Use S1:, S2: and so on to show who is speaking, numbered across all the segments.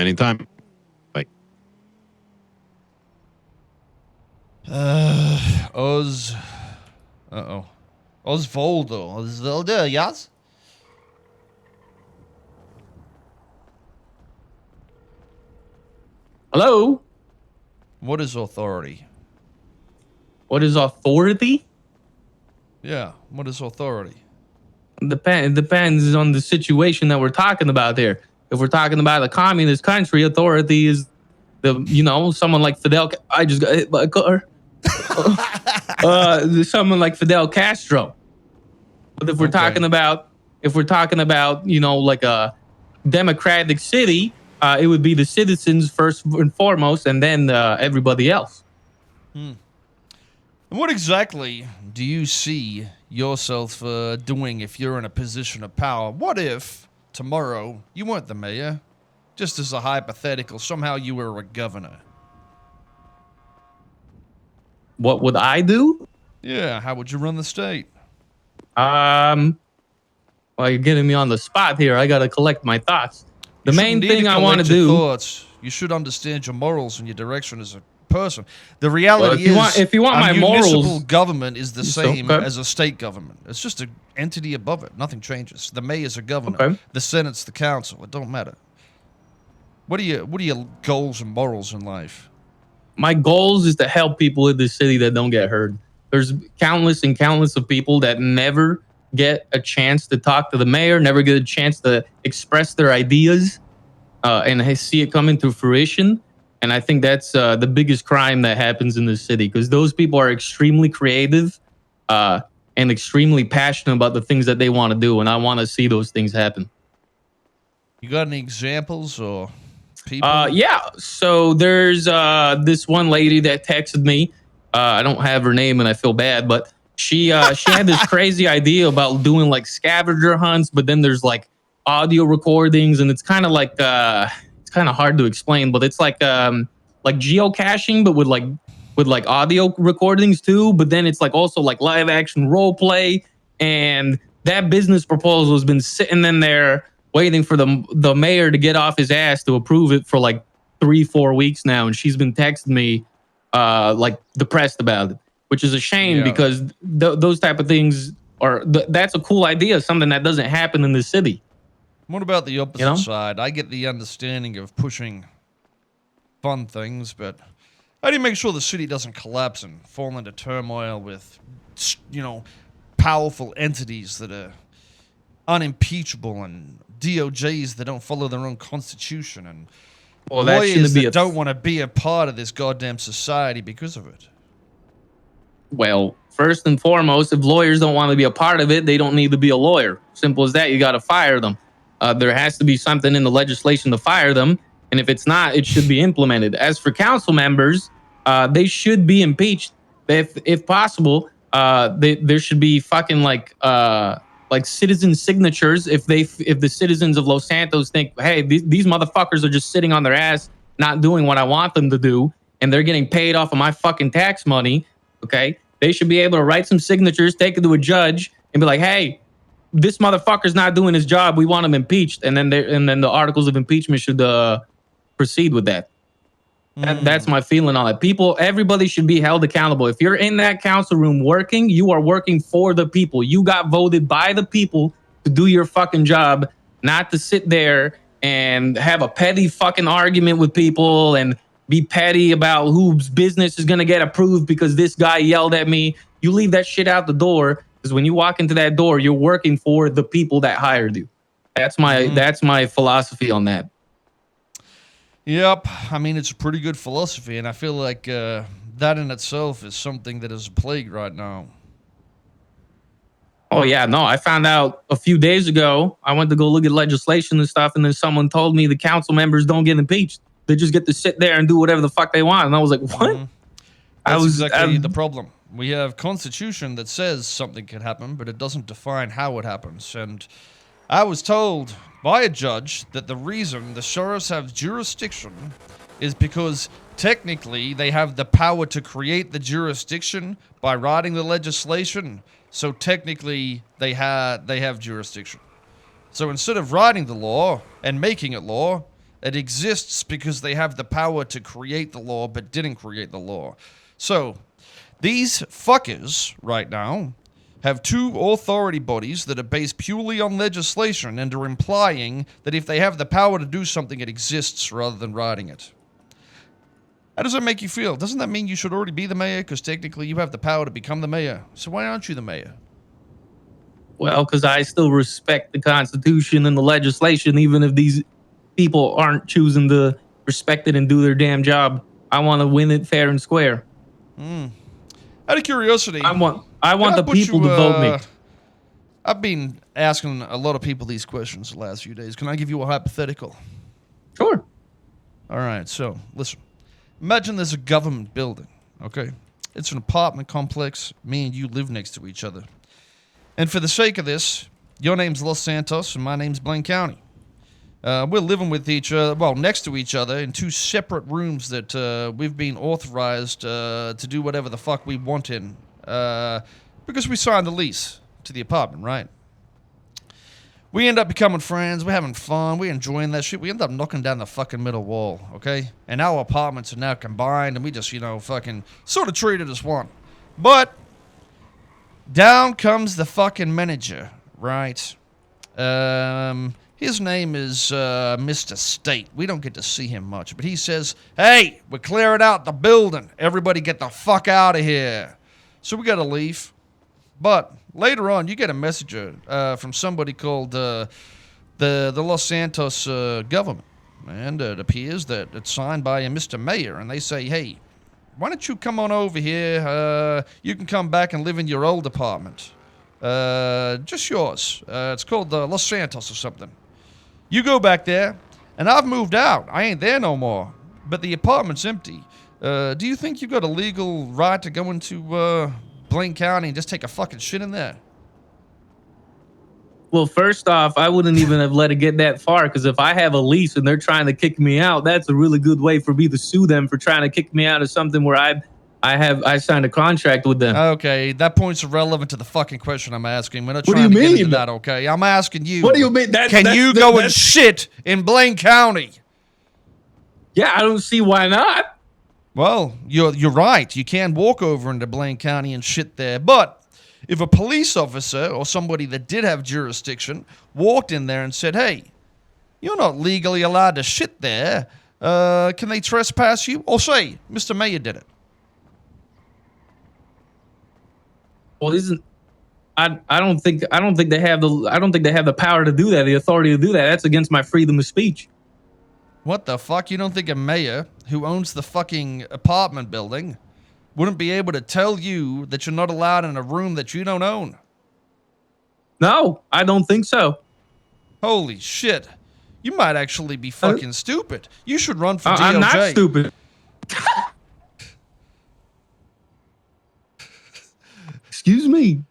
S1: Anytime. Bye.
S2: Osvaldo, yes?
S3: Hello?
S2: What is authority?
S3: What is authority?
S2: Yeah, what is authority?
S3: It depends on the situation that we're talking about here. If we're talking about a communist country, authority is someone like Fidel. I just got hit by a car. Someone like Fidel Castro. But if we're talking about, like a democratic city, it would be the citizens first and foremost, and then everybody else.
S2: And what exactly do you see yourself doing if you're in a position of power? What if tomorrow you weren't the mayor? Just as a hypothetical, somehow you were a governor.
S3: What would I do?
S2: Yeah, how would you run the state?
S3: Well, you're getting me on the spot here. I got to collect my thoughts. The main thing I want to do.
S2: Thoughts. You should understand your morals and your direction as a person. The reality is,
S3: if you want my
S2: municipal
S3: morals,
S2: government is the same as a state government. It's just an entity above it. Nothing changes. The mayor's a governor.
S3: Okay.
S2: The Senate's the council. It don't matter. What are your goals and morals in life?
S3: My goals is to help people in this city that don't get heard. There's countless and countless of people that never get a chance to talk to the mayor, never get a chance to express their ideas, and see it coming to fruition. And I think that's the biggest crime that happens in this city, because those people are extremely creative and extremely passionate about the things that they want to do. And I want to see those things happen.
S2: You got any examples or people?
S3: Yeah. So there's this one lady that texted me. I don't have her name and I feel bad, but she had this crazy idea about doing like scavenger hunts, but then there's like audio recordings, and it's kind of like it's kind of hard to explain, but it's like geocaching, but with like audio recordings too. But then it's like also like live action role play, and that business proposal has been sitting in there waiting for the mayor to get off his ass to approve it for like 3-4 weeks now, and she's been texting me like depressed about it, which is a shame because those type of things are that's a cool idea, something that doesn't happen in the city.
S2: What about the opposite side? I get the understanding of pushing fun things, but how do you make sure the city doesn't collapse and fall into turmoil with, powerful entities that are unimpeachable and DOJs that don't follow their own constitution and lawyers that don't want to be a part of this goddamn society because of it?
S3: Well, first and foremost, if lawyers don't want to be a part of it, they don't need to be a lawyer. Simple as that. You got to fire them. There has to be something in the legislation to fire them. And if it's not, it should be implemented. As for council members, they should be impeached if possible. There should be fucking like citizen signatures. If the citizens of Los Santos think, hey, these motherfuckers are just sitting on their ass, not doing what I want them to do, and they're getting paid off of my fucking tax money, okay, they should be able to write some signatures, take it to a judge, and be like, hey, this motherfucker's not doing his job. We want him impeached, and then the articles of impeachment should proceed with that. That's my feeling on it. Everybody should be held accountable. If you're in that council room working, you are working for the people. You got voted by the people to do your fucking job, not to sit there and have a petty fucking argument with people and be petty about whose business is going to get approved because this guy yelled at me. You leave that shit out the door, because when you walk into that door, you're working for the people that hired you. That's my philosophy on that.
S2: Yep. I mean, it's a pretty good philosophy, and I feel like that in itself is something that is a plague right now.
S3: Oh, yeah. No, I found out a few days ago. I went to go look at legislation and stuff, and then someone told me the council members don't get impeached. They just get to sit there and do whatever the fuck they want. And I was like, what?
S2: That's exactly the problem. We have constitution that says something can happen, but it doesn't define how it happens. And I was told by a judge that the reason the sheriffs have jurisdiction is because technically they have the power to create the jurisdiction by writing the legislation. So technically they have jurisdiction. So instead of writing the law and making it law, It exists because they have the power to create the law, but didn't create the law. So, these fuckers, right now, have two authority bodies that are based purely on legislation and are implying that if they have the power to do something, it exists rather than writing it. How does that make you feel? Doesn't that mean you should already be the mayor? Because technically you have the power to become the mayor. So why aren't you the mayor?
S3: Well, because I still respect the Constitution and the legislation, even if these people aren't choosing to respect it and do their damn job. I want to win it fair and square.
S2: Out of curiosity,
S3: I want the people to vote me.
S2: I've been asking a lot of people these questions the last few days. Can I give you a hypothetical?
S3: Sure.
S2: All right, so listen. Imagine there's a government building, okay? It's an apartment complex. Me and you live next to each other. And for the sake of this, your name's Los Santos and my name's Blaine County. We're living with each other, well, next to each other in two separate rooms that we've been authorized to do whatever the fuck we want in. Because we signed the lease to the apartment, right? We end up becoming friends, we're having fun, we're enjoying that shit. We end up knocking down the fucking middle wall, okay? And our apartments are now combined and we just, fucking sort of treat it as one. But down comes the fucking manager, right? His name is Mr. State. We don't get to see him much, but he says, "Hey, we're clearing out the building. Everybody get the fuck out of here." So we gotta leave. But later on, you get a message from somebody called the Los Santos government, and it appears that it's signed by a Mr. Mayor, and they say, "Hey, why don't you come on over here? You can come back and live in your old apartment. Just yours. It's called Los Santos or something. You go back there, and I've moved out. I ain't there no more. But the apartment's empty. Do you think you've got a legal right to go into Blaine County and just take a fucking shit in there?"
S3: Well, first off, I wouldn't even have let it get that far, because if I have a lease and they're trying to kick me out, that's a really good way for me to sue them for trying to kick me out of something where I signed a contract with them.
S2: Okay, that point's irrelevant to the fucking question I'm asking. We're not
S3: What do
S2: trying
S3: you
S2: to get
S3: mean?
S2: into that, okay? I'm asking you.
S3: What do you mean?
S2: Can you go and shit in Blaine County?
S3: Yeah, I don't see why not.
S2: Well, you're right. You can walk over into Blaine County and shit there. But if a police officer or somebody that did have jurisdiction walked in there and said, "Hey, you're not legally allowed to shit there. Can they trespass you?" Or say, "Mr. Mayor did it."
S3: Well, I don't think they have the power to do that, the authority to do that. That's against my freedom of speech.
S2: What the fuck? You don't think a mayor who owns the fucking apartment building wouldn't be able to tell you that you're not allowed in a room that you don't own?
S3: No, I don't think so.
S2: Holy shit. You might actually be fucking stupid. You should run for DOJ.
S3: I'm not stupid. Excuse me.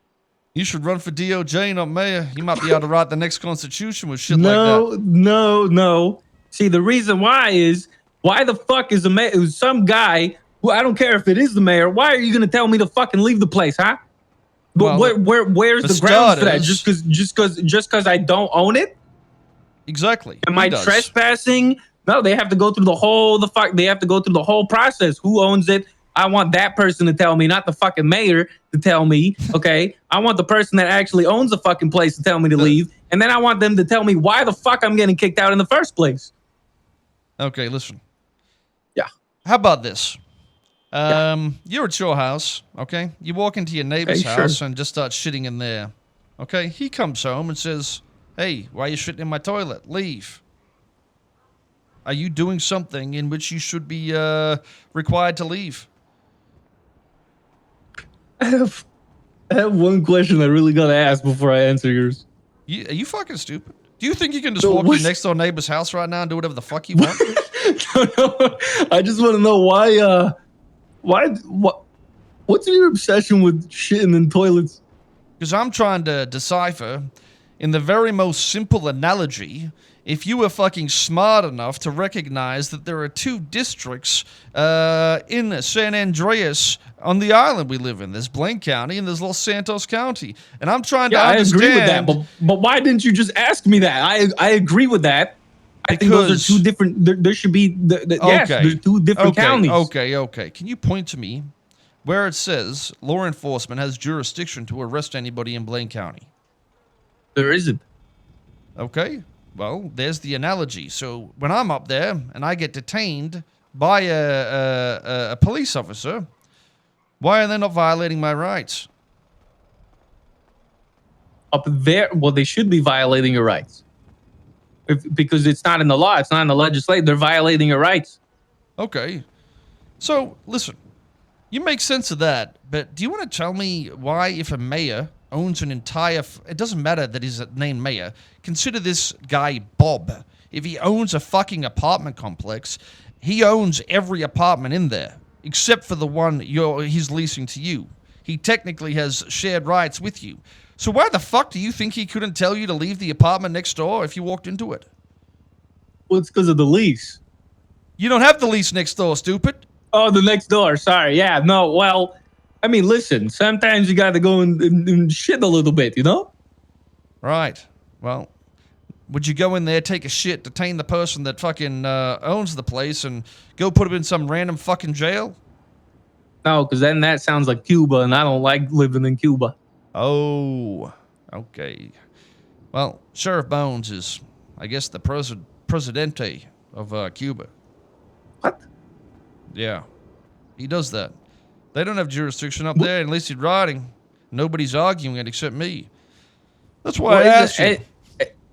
S2: You should run for DOJ, not mayor. You might be able to write the next constitution with shit like that.
S3: No. See, the reason why is, why the fuck is some guy who, I don't care if it is the mayor, why are you going to tell me to fucking leave the place, huh? But
S2: Well,
S3: where's the grounds for that? Just because I don't own it?
S2: Exactly.
S3: Am I trespassing? No, they have to go through they have to go through the whole process. Who owns it? I want that person to tell me, not the fucking mayor to tell me, okay? I want the person that actually owns the fucking place to tell me to leave, and then I want them to tell me why the fuck I'm getting kicked out in the first place.
S2: Okay, listen.
S3: Yeah.
S2: How about this? You're at your house, okay? You walk into your neighbor's house and just start shitting in there, okay? He comes home and says, "Hey, why are you shitting in my toilet? Leave." Are you doing something in which you should be required to leave?
S3: I have one question I really gotta ask before I answer yours.
S2: Are you fucking stupid? Do you think you can just walk to your next door neighbor's house right now and do whatever the fuck you want?
S3: No, I just want to know what's your obsession with shitting in toilets?
S2: Because I'm trying to decipher, in the very most simple analogy, if you were fucking smart enough to recognize that there are two districts in San Andreas on the island we live in. There's Blaine County and there's Los Santos County. And I'm trying to understand.
S3: I agree with that, but why didn't you just ask me that? I agree with that. I think those are two different. There should be yes. There's two different counties.
S2: Okay. Can you point to me where it says law enforcement has jurisdiction to arrest anybody in Blaine County?
S3: There isn't.
S2: Okay. Well, there's the analogy. So when I'm up there and I get detained by a police officer, why are they not violating my rights?
S3: Up there, well, they should be violating your rights. Because it's not in the law, it's not in the legislation. They're violating your rights.
S2: Okay. So, listen, you make sense of that, but do you want to tell me why, if a mayor owns an entire... it doesn't matter that he's named mayor. Consider this guy Bob. If he owns a fucking apartment complex, he owns every apartment in there, except for the one he's leasing to you. He technically has shared rights with you. So why the fuck do you think he couldn't tell you to leave the apartment next door if you walked into it?
S3: Well, it's because of the lease.
S2: You don't have the lease next door, stupid.
S3: Oh, the next door. Sorry. Yeah, no, well, I mean, listen, sometimes you got to go and shit a little bit, you know?
S2: Right. Well, would you go in there, take a shit, detain the person that fucking owns the place, and go put him in some random fucking jail?
S3: No, because then that sounds like Cuba, and I don't like living in Cuba.
S2: Oh, okay. Well, Sheriff Bones is, I guess, the presidente of Cuba.
S3: What?
S2: Yeah, he does that. They don't have jurisdiction up there, at least he's riding. Nobody's arguing it except me. That's why I asked you.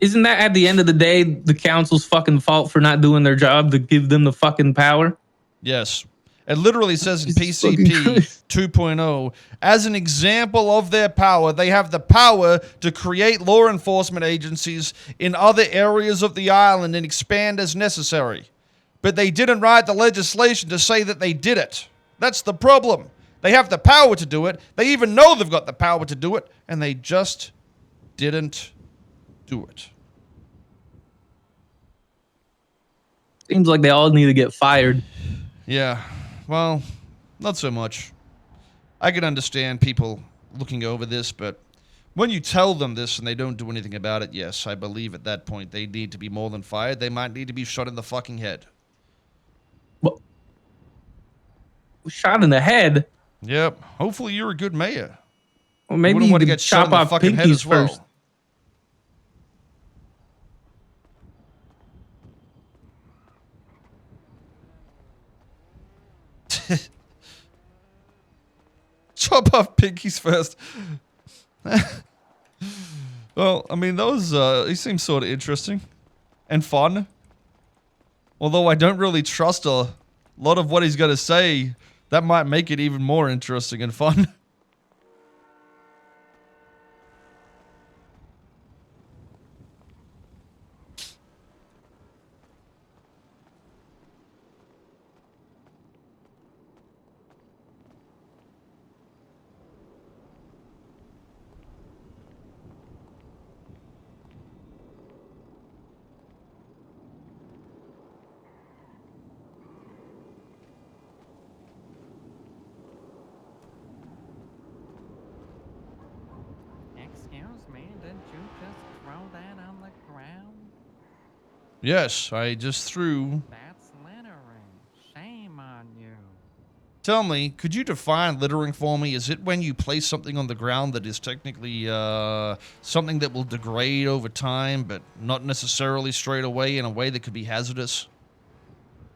S3: Isn't that at the end of the day the council's fucking fault for not doing their job to give them the fucking power?
S2: Yes. It literally says in PCP 2.0, as an example of their power, they have the power to create law enforcement agencies in other areas of the island and expand as necessary. But they didn't write the legislation to say that they did it. That's the problem. They have the power to do it. They even know they've got the power to do it, and they just didn't do it.
S3: Seems like they all need to get fired.
S2: Yeah. Well, not so much. I can understand people looking over this, but when you tell them this and they don't do anything about it, yes, I believe at that point they need to be more than fired. They might need to be shot in the fucking head.
S3: Well, shot in the head?
S2: Yep. Hopefully you're a good mayor.
S3: Well, maybe you
S2: want to
S3: could
S2: get shot in the
S3: chop off
S2: fucking head
S3: pinkies
S2: as well.
S3: first.
S2: Chop off pinkies first. Well, I mean, those, he seems sort of interesting and fun. Although I don't really trust a lot of what he's going to say. That might make it even more interesting and fun.
S1: Excuse me, didn't you just throw that on the ground?
S2: Yes, I just threw...
S1: That's littering. Shame on you.
S2: Tell me, could you define littering for me? Is it when you place something on the ground that is technically something that will degrade over time, but not necessarily straight away in a way that could be hazardous?